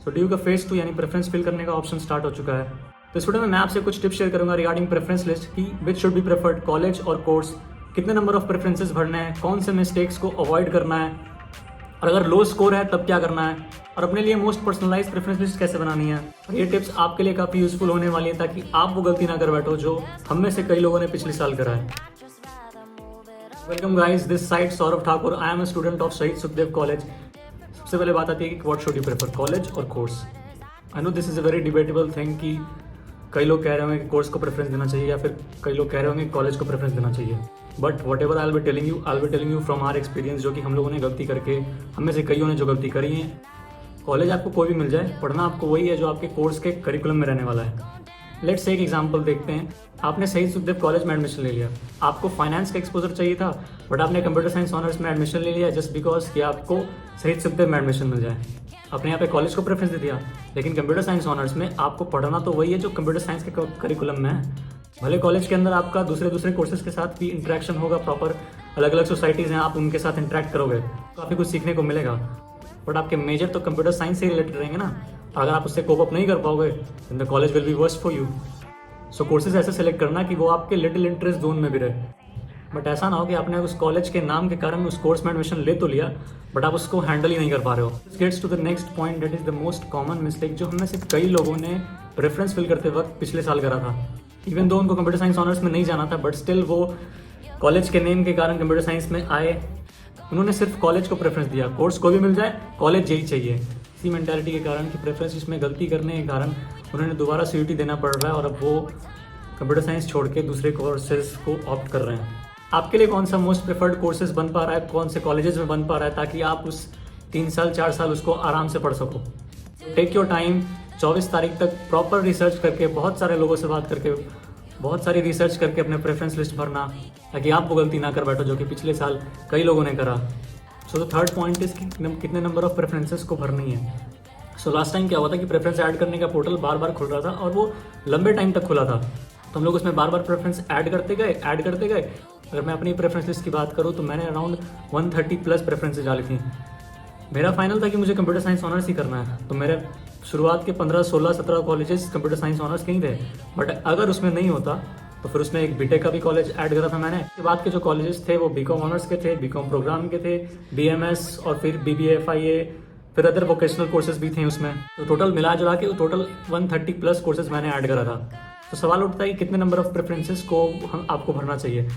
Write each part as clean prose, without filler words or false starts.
So due का phase 2 यानी preference fill करने का ऑप्शन स्टार्ट हो चुका है। तो स्टूडेंट मैं आपसे कुछ टिप्स शेयर करूंगा रिगार्डिंग प्रेफरेंस लिस्ट की which should be preferred college और कोर्स, कितने नंबर ऑफ प्रेफरेंसेस भरने हैं, कौन से मिस्टेक्स को अवॉइड करना है, और अगर लो स्कोर है तब क्या करना है, और अपने लिए मोस्ट पर्सनलाइज प्रेफरेंस लिस्ट कैसे बनानी है। और ये टिप्स आपके लिए काफ़ी यूजफुल होने वाली है ताकि आप वो गलती ना कर बैठो जो हम में से कई लोगों ने पिछले साल करा है। Welcome guys, this side Saurabh Thakur, I am a student of Shaheed Sukhdev college. सबसे पहले बात आती है कि what should you prefer, college और course. I know this is a very debatable thing कि कई लोग कह रहे होंगे कि कोर्स को प्रेफरेंस देना चाहिए या फिर कई लोग कह रहे होंगे कि कॉलेज को प्रेफरेंस देना चाहिए। But whatever I will be telling you from our experience, जो कि हम लोगों ने गलती करके, हम में से कईयों ने जो गलती करी है। कॉलेज आपको कोई भी मिल जाए, पढ़ना आपको वही है जो आपके कोर्स के करिकुलम में रहने वाला है। लेट्स से एक एग्जाम्पल देखते हैं। आपने शहीद सुखदेव कॉलेज में एडमिशन ले लिया, आपको फाइनेंस का एक्सपोजर चाहिए था बट आपने कंप्यूटर साइंस ऑनर्स में एडमिशन ले लिया जस्ट बिकॉज कि आपको शहीद सुखदेव में एडमिशन मिल जाए। आपने यहाँ पे कॉलेज को प्रेफरेंस दे दिया, लेकिन कंप्यूटर साइंस ऑनर्स में आपको पढ़ना तो वही है जो कंप्यूटर साइंस के करिकुलम में है। भले कॉलेज के अंदर आपका दूसरे कोर्सेज के साथ भी इंटरेक्शन होगा, प्रॉपर अलग अलग सोसाइटीज़ हैं, आप उनके साथ इंटरेक्ट करोगे, काफ़ी कुछ सीखने को मिलेगा, बट आपके मेजर तो कंप्यूटर साइंस से रिलेटेड रहेंगे ना। अगर आप उससे कोप अप नहीं कर पाओगे then the college will be worst for you. So courses ऐसे सेलेक्ट करना कि वो आपके लिटिल इंटरेस्ट जोन में भी रहे, बट ऐसा ना हो कि आपने उस कॉलेज के नाम के कारण उस कोर्स में एडमिशन ले तो लिया बट आप उसको हैंडल ही नहीं कर पा रहे हो। Gets to the next point, that is the most common mistake जो हमें से कई लोगों ने प्रेफरेंस फिल करते वक्त पिछले साल करा था। इवन दो उनको कंप्यूटर साइंस ऑनर्स में नहीं जाना था बट स्टिल वो कॉलेज के नेम के कारण कंप्यूटर साइंस में आए। उन्होंने सिर्फ कॉलेज को प्रेफरेंस दिया, कोर्स को भी मिल जाए, कॉलेज यही चाहिए। इसी मेंटालिटी के कारण कि प्रेफरेंस इसमें गलती करने के कारण उन्होंने दोबारा CUT देना पड़ रहा है और अब वो कंप्यूटर साइंस छोड़ के दूसरे कोर्सेज को ऑप्ट कर रहे हैं। आपके लिए कौन सा मोस्ट प्रेफर्ड कोर्सेज बन पा रहा है, कौन से कॉलेजेस में बन पा रहा है, ताकि आप उस 3 साल 4 साल उसको आराम से पढ़ सको। टेक योर टाइम, 24 तारीख तक प्रॉपर रिसर्च करके, बहुत सारे लोगों से बात करके, बहुत सारी रिसर्च करके अपने प्रेफरेंस लिस्ट भरना, ताकि आप वो गलती ना कर बैठो जो कि पिछले साल कई लोगों ने करा। So the third point is कि कितने नंबर ऑफ प्रेफरेंसेस को भरनी है। सो लास्ट टाइम क्या हुआ था कि प्रेफरेंस ऐड करने का पोर्टल बार बार खुल रहा था और वो लंबे टाइम तक खुला था, तो हम लोग उसमें बार बार प्रेफरेंस ऐड करते गए। अगर मैं अपनी प्रेफरेंस लिस्ट की बात करूँ तो मैंने अराउंड 130 प्लस प्रेफरेंसेस डाली थी। मेरा फाइनल था कि मुझे कंप्यूटर साइंस ऑनर्स ही करना है, तो मेरे शुरुआत के 15, 16, 17 कॉलेजेस कंप्यूटर साइंस ऑनर्स के ही थे। बट अगर उसमें नहीं होता तो फिर उसमें एक बीटेक का भी कॉलेज ऐड करा था मैंने। उसके बाद के जो कॉलेजेस थे वो बीकॉम ऑनर्स के थे, बीकॉम प्रोग्राम के थे, BMS और फिर BBA FIA, फिर अदर वोकेशनल कोर्सेज भी थे उसमें। तो टोटल मिला जुला के टोटल 130 प्लस कोर्सेज मैंने ऐड करा था। तो सवाल उठता है कि कितने नंबर ऑफ प्रेफरेंसेस को आपको भरना चाहिए।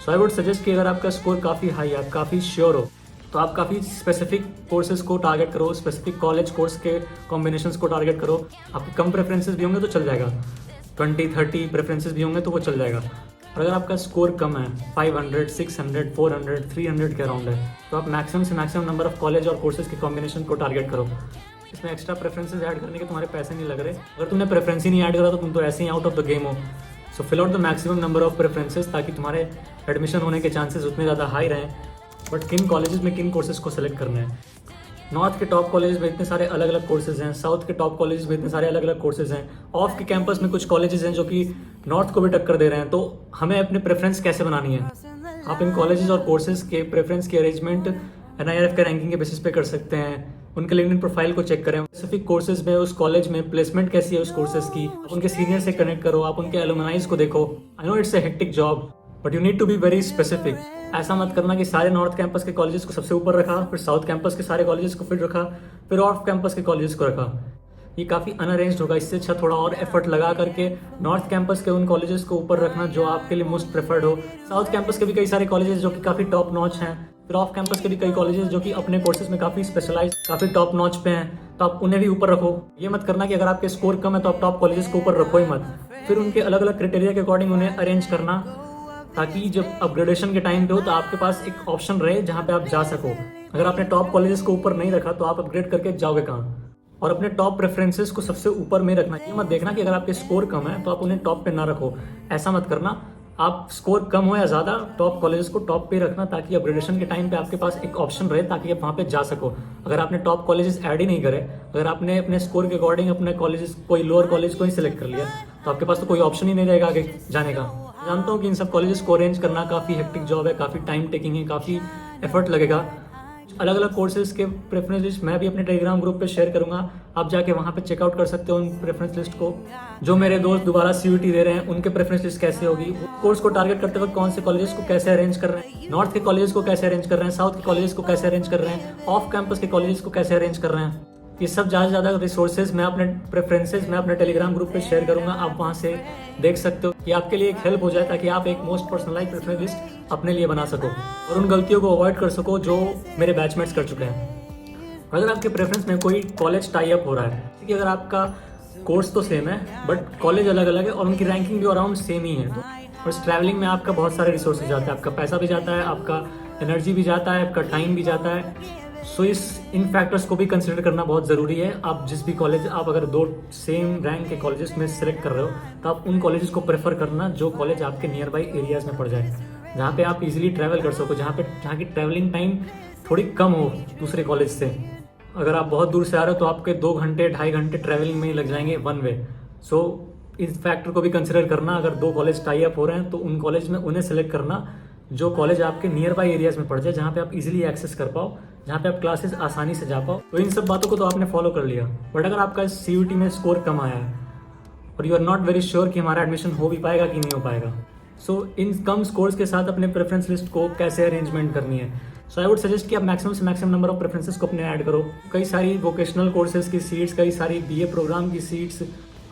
सो आई वुड सजेस्ट कि अगर आपका स्कोर काफ़ी हाई है, आप काफ़ी श्योर हो, तो आप काफ़ी स्पेसिफिक कोर्सेज को टारगेट करो, स्पेसिफिक कॉलेज कोर्स के कॉम्बिनेशंस को टारगेट करो। आपके कम प्रेफरेंसेस भी होंगे तो चल जाएगा, 20-30 प्रेफरेंसेस भी होंगे तो वो चल जाएगा। और अगर आपका स्कोर कम है, 500, 600, 400, 300 के अराउंड है, तो आप मैक्सिमम से मैक्सिमम नंबर ऑफ कॉलेज और कोर्सेज के कॉम्बिनेशन को टारगेट करो। इसमें एक्स्ट्रा प्रेफरेंसेस ऐड करने के तुम्हारे पैसे नहीं लग रहे। अगर तुमने प्रेफरेंस ही नहीं ऐड करा तो तुम तो ऐसे ही आउट ऑफ द गेम हो। So fill out the maximum number of preferences ताकि तुम्हारे एडमिशन होने के चांसेस उतने ज़्यादा हाई रहें। बट किन कॉलेजेस में किन कोर्सेज को सिलेक्ट करना है। नॉर्थ के टॉप कॉलेज में इतने सारे अलग अलग कोर्सेज हैं, साउथ के टॉप कॉलेज में इतने सारे अलग अलग कोर्सेज हैं, ऑफ के कैंपस में कुछ कॉलेजेस हैं जो कि नॉर्थ को भी टक्कर दे रहे हैं। तो हमें अपनी प्रेफरेंस कैसे बनानी है। आप इन कॉलेजेस और कोर्सेज के प्रेफरेंस की अरेंजमेंट NIRF के रैंकिंग के बेसिस पे कर सकते हैं। उनके लिंक्डइन प्रोफाइल को चेक करें, स्पेसिफिक कोर्सेज में उस कॉलेज में प्लेसमेंट कैसी है उस कोर्सेज की, आप उनके सीनियर से कनेक्ट करो, आप उनके एलुमनाइज को देखो। I know it's a hectic job but you need to be very specific. ऐसा मत करना कि सारे नॉर्थ कैंपस के कॉलेजेस को सबसे ऊपर रखा, फिर साउथ कैंपस के सारे कॉलेजेस को फिर रखा, फिर ऑफ कैंपस के कॉलेजेस को रखा। ये काफ़ी अनअरेंज्ड होगा। इससे अच्छा थोड़ा और एफर्ट लगा करके नॉर्थ कैंपस के उन कॉलेजेस को ऊपर रखना जो आपके लिए मोस्ट प्रेफर्ड हो। साउथ कैंपस के भी कई सारे कॉलेजेस जो कि काफ़ी टॉप नॉच हैं, फिर ऑफ कैंपस के भी कई कॉलेजेस जो कि अपने कोर्सेज में काफ़ी स्पेशलाइज, काफ़ी टॉप नॉच पे हैं, तो आप उन्हें भी ऊपर रखो। ये मत करना कि अगर आपके स्कोर कम है तो आप टॉप कॉलेजेस को ऊपर रखो ही मत। फिर उनके अलग अलग क्राइटेरिया के अकॉर्डिंग उन्हें अरेंज करना, ताकि जब अपग्रेडेशन के टाइम पे हो तो आपके पास एक ऑप्शन रहे जहाँ पे आप जा सको। अगर आपने टॉप कॉलेजेस को ऊपर नहीं रखा तो आप अपग्रेड करके जाओगे कहाँ। और अपने टॉप प्रेफरेंसेस को सबसे ऊपर में रखना। ये मत देखना कि अगर आपके स्कोर कम है तो आप उन्हें टॉप पे ना रखो, ऐसा मत करना। आप स्कोर कम हो या ज़्यादा, टॉप कॉलेजेस को टॉप पे रखना ताकि अपग्रेडेशन के टाइम पे आपके पास एक ऑप्शन रहे ताकि आप वहाँ पे जा सको। अगर आपने टॉप कॉलेजेस ऐड ही नहीं करे, अगर आपने अपने स्कोर के अकॉर्डिंग अपने कॉलेजेस कोई लोअर कॉलेज को ही सिलेक्ट कर लिया, तो आपके पास तो कोई ऑप्शन ही नहीं रहेगा आगे जाने का। जानता हूँ कि इन सब कॉलेजेस को अरेंज करना काफ़ी हेक्टिक जॉब है, काफ़ी टाइम टेकिंग है, काफ़ी एफर्ट लगेगा, अलग अलग कोर्सेज के प्रेफरेंस लिस्ट मैं भी अपने टेलीग्राम ग्रुप पे शेयर करूंगा। आप जाके वहाँ पे चेकआउट कर सकते हो उन प्रेफरेंस लिस्ट को। जो मेरे दोस्त दोबारा CUET दे रहे हैं उनके प्रेफरेंस लिस्ट कैसे होगी, कोर्स को टारगेट करते वक्त कौन से कॉलेजेस को कैसे अरेंज कर रहे हैं, नॉर्थ के कॉलेजेस को कैसे अरेंज कर रहे हैं, साउथ के कॉलेजेस को कैसे अरेंज कर रहे हैं, ऑफ कैंपस के कॉलेजेस को कैसे अरेंज कर रहे हैं। ये सब ज़्यादा से ज़्यादा रिसोर्सेज मैं अपने प्रेफरेंसेज मैं अपने टेलीग्राम ग्रुप पे शेयर करूंगा। आप वहाँ से देख सकते हो कि आपके लिए एक हेल्प हो जाए ताकि आप एक मोस्ट पर्सनलाइज प्रेफरेंस लिस्ट अपने लिए बना सको और उन गलतियों को अवॉइड कर सको जो मेरे बैचमेट्स कर चुके हैं। अगर आपके प्रेफरेंस में कोई कॉलेज टाई अप हो रहा है, ठीक है, अगर आपका कोर्स तो सेम है बट कॉलेज अलग अलग है और उनकी रैंकिंग भी अराउंड सेम ही है, तो उस ट्रैवलिंग में आपका बहुत सारे रिसोर्सेज जाते हैं, आपका पैसा भी जाता है, आपका एनर्जी भी जाता है, आपका टाइम भी जाता है। सो इन फैक्टर्स को भी कंसिडर करना बहुत ज़रूरी है। आप जिस भी कॉलेज, आप अगर 2 सेम रैंक के कॉलेजेस में सेलेक्ट कर रहे हो तो आप उन कॉलेजेस को प्रेफर करना जो कॉलेज आपके नियर बाई एरियाज़ में पड़ जाए, जहाँ पे आप इजीली ट्रैवल कर सको, जहाँ की ट्रैवलिंग टाइम थोड़ी कम हो दूसरे कॉलेज से। अगर आप बहुत दूर से आ रहे हो तो आपके 2 घंटे 2.5 घंटे ट्रैवलिंग में ही लग जाएंगे वन वे। सो इस फैक्टर को भी कंसिडर करना। अगर 2 कॉलेज टाई अप हो रहे हैं तो उन कॉलेज में उन्हें सेलेक्ट करना जो कॉलेज आपके नियर बाई एरियाज़ में पड़ जाए, जहाँ पे आप इजीली एक्सेस कर पाओ, जहाँ पे आप क्लासेस आसानी से जा पाओ। तो इन सब बातों को तो आपने फॉलो कर लिया, बट अगर आपका CUET में स्कोर कम आया है और you are not very sure कि हमारा एडमिशन हो भी पाएगा कि नहीं हो पाएगा, सो इन कम स्कोर्स के साथ अपने प्रेफरेंस लिस्ट को कैसे अरेंजमेंट करनी है। सो आई वुड सजेस्ट कि आप मैक्सिमम से मैक्सिमम नंबर ऑफ प्रेफरेंसेस को अपने ऐड करो। कई सारी वोकेशनल कोर्सेज की सीट्स, कई सारी BA प्रोग्राम की सीट्स,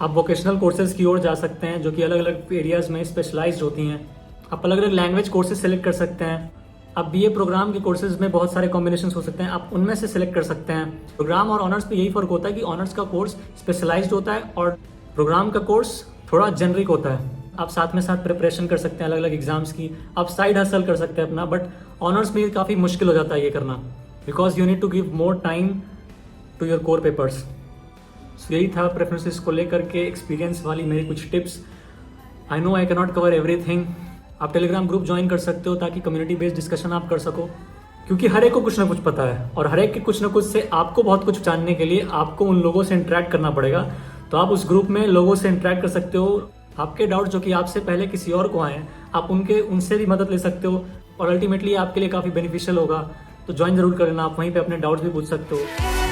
आप वोकेशनल कोर्सेज की ओर जा सकते हैं जो कि अलग अलग एरियाज़ में स्पेशलाइज्ड होती हैं। आप अलग अलग लैंग्वेज कोर्सेज सेलेक्ट कर सकते हैं। आप BA प्रोग्राम के कोर्सेज में बहुत सारे कॉम्बिनेशन हो सकते हैं, आप उनमें से सिलेक्ट कर सकते हैं। प्रोग्राम और ऑनर्स पे यही फ़र्क होता है कि ऑनर्स का कोर्स स्पेशलाइज्ड होता है और प्रोग्राम का कोर्स थोड़ा जेनरिक होता है। आप साथ में साथ प्रिपरेशन कर सकते हैं अलग अलग एग्जाम्स की, आप साइड हसल कर सकते हैं अपना, बट ऑनर्स में काफ़ी मुश्किल हो जाता है ये करना, because you need to give more time to your core papers. So यही था प्रेफरेंसेस को लेकर के एक्सपीरियंस वाली मेरी कुछ tips. I know I can not cover everything. आप टेलीग्राम ग्रुप ज्वाइन कर सकते हो ताकि कम्युनिटी बेस्ड डिस्कशन आप कर सको, क्योंकि हर एक को कुछ ना कुछ पता है और हर एक के कुछ ना कुछ से आपको बहुत कुछ जानने के लिए आपको उन लोगों से इंटरेक्ट करना पड़ेगा। तो आप उस ग्रुप में लोगों से इंटरेक्ट कर सकते हो। आपके डाउट जो कि आपसे पहले किसी और को आए, आप उनसे भी मदद ले सकते हो और अल्टीमेटली आपके लिए काफ़ी बेनिफिशियल होगा। तो ज्वाइन जरूर कर लेना, आप वहीं पे अपने डाउट्स भी पूछ सकते हो।